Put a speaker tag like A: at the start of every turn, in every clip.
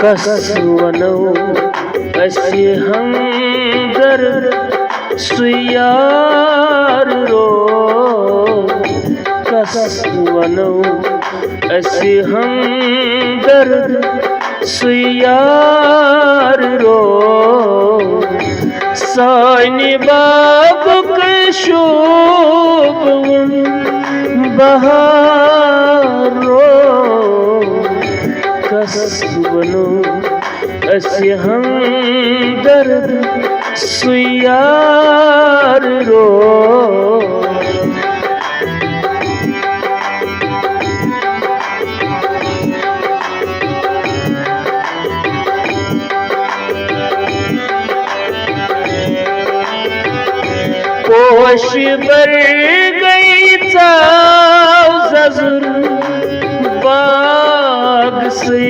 A: कसवनो असे हमदर्द सुयार रो कसवनो असे हमदर्द सुयार रो सानी बाबुक शोभ बहार रो कसवनो असे हमदर्द सुयार रो पोश बर गई चाव जजुर बाग से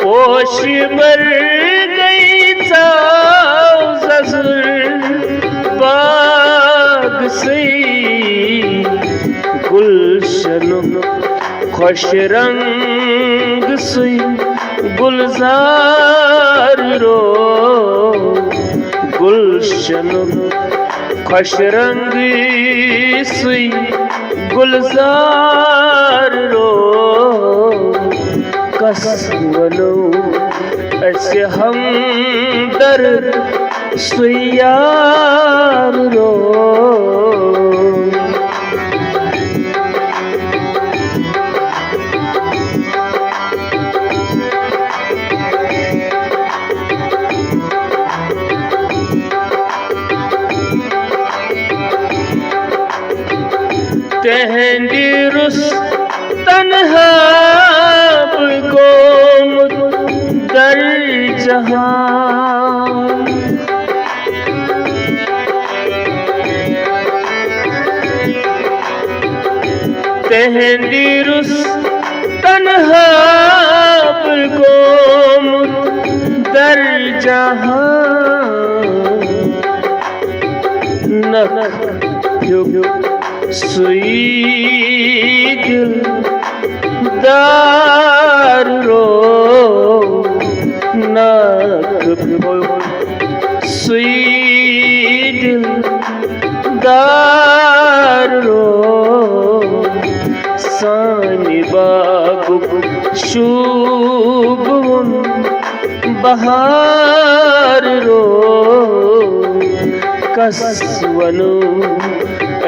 A: पोश बर गई चाव जजुर बाग से गुलशन खुश रंग सुई गुलजार रो गुलशन खुश रंग सुई गुलजार रो कसवनो असे हमदर्द सुयार रो तेहंदी रुस तन्हाब गोम दर जहां तेहंदी रुस तन्हाब गोम दर जहां नख सुई दिल दार रो नख सुई दिल दार रो सानी बाबुक शुभ बहार रो कसवनो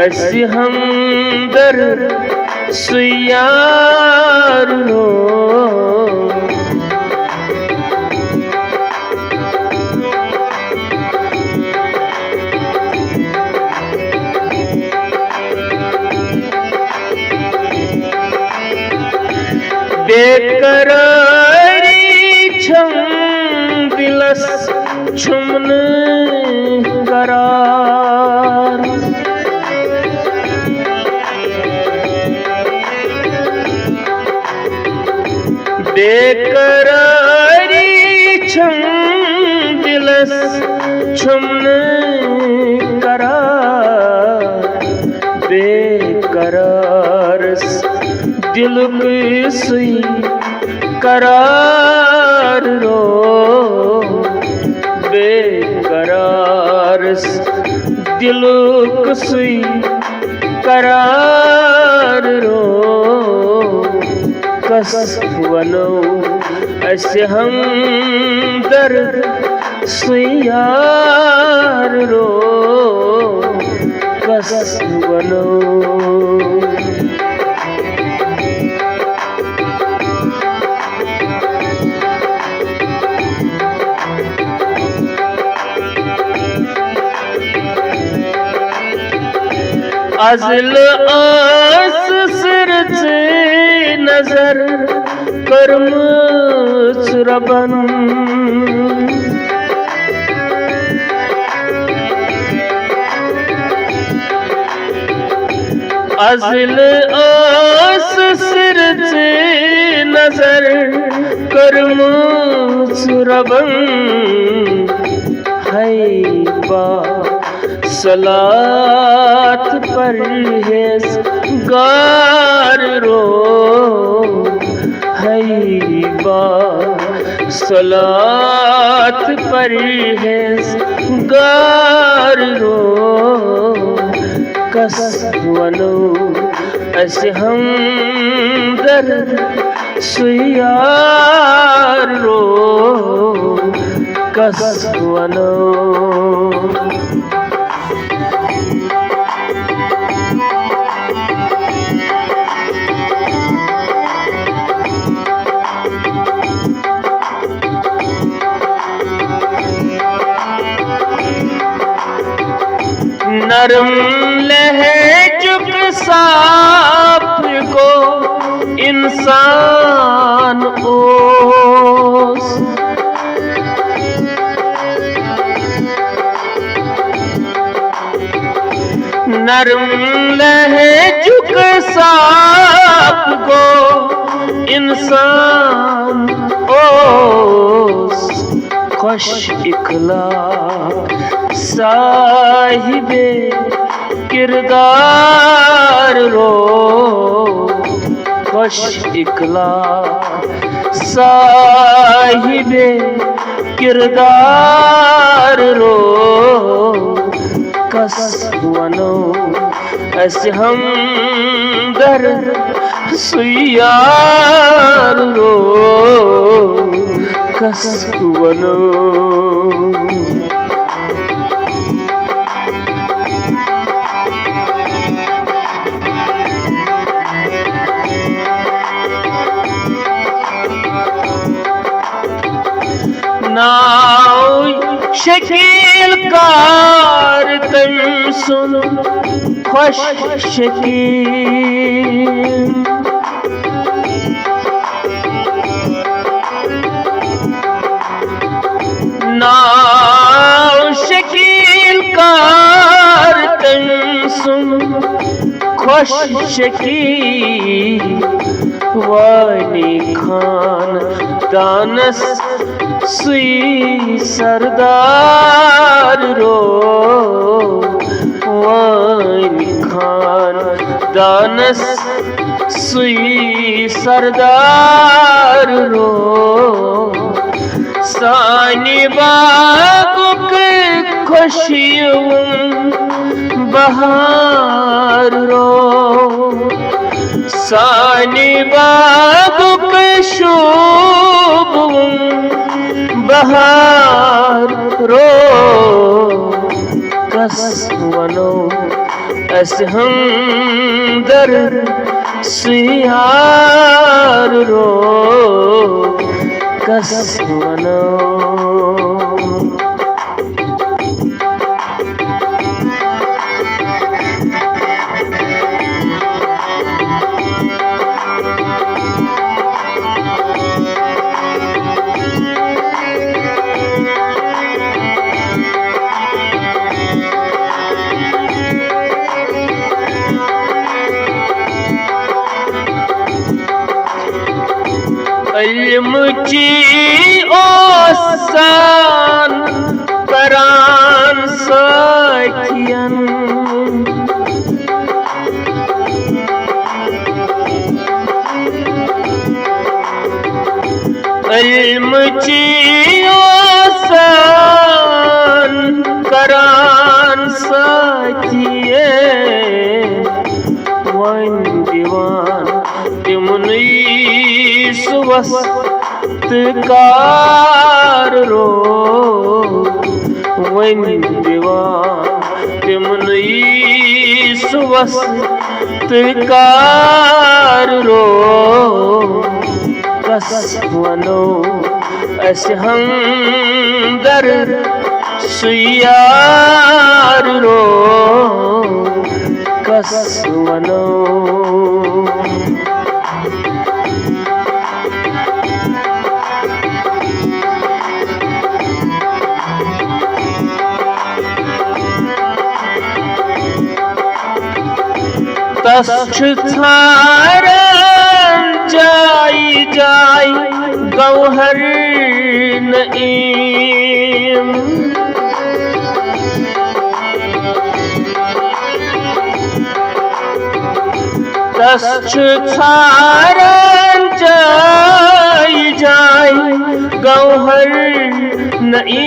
A: असे हमदर्द सुयार रो बेकरारी छम दिलस छुमन करार बेकरारी छम दिलस छुमन करार बेकरार दिलुक सुई करार रो बेकरार दिलुक सुई करार रो कसवनो असे हमदर्द सुयार रो कसवनो अज़ल आस सिर से नजर करम रबन अज़ल आस सिर से नजर करम रबन है बा सलात परहेज़गार रो है बा सलात परहेज़गार रो कस वनो अस हमदर्द सुयार रो कस वनो नरम लहजुक साफ को इंसान ओस नरम लहजुक साफ को इंसान ओस खुश इखलाक साहिबे किरदार रो खुश इखलाक साहिबे किरदार रो कस वनो अस हमदर्द सुयार रो कस वनो नाउ शकील कार तम सुन खुश शकील नाउ शकील कार तम सुन खुश शकील वानी खान दानस सुई सरदार रो वानी खान दानस सुई सरदार रो सानी बागुक खुशियों बहार रो सानी बागुक शुभ बहार रो कस वनो अस हमदर्द सुयार रो कस वनो इल्मुची ओसान परान साखियन इल्मुची ओसान करान साखिये वन दीवान तिमुनी सुवस्तकार रो वन दीवान तिमुनी सुवस्तकार रो कस वनो अस हमदर्द सुयार रो कस वनो तस्छारन जाई जाई गौहर नईम तस छु छारन जाई जाई गौहर नई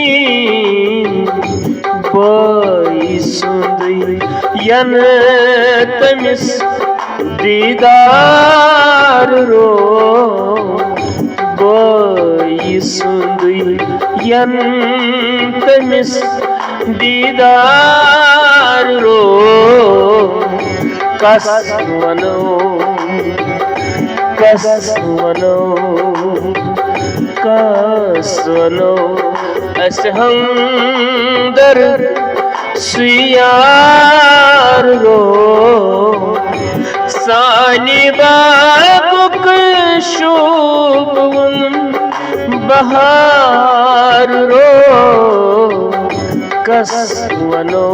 A: बई सुंदई यन तमिस दीदार रो बई सुंदई यन तमिस दीदार रो कस वनो अस हमदर सुयार रो सानी बाबुक शुभम बहार रो कस वनो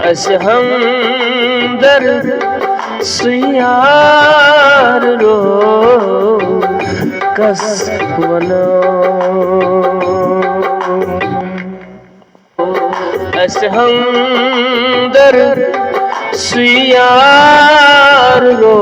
A: अस हमदर सुयार रो कस वनो अस हमदर सुयार रो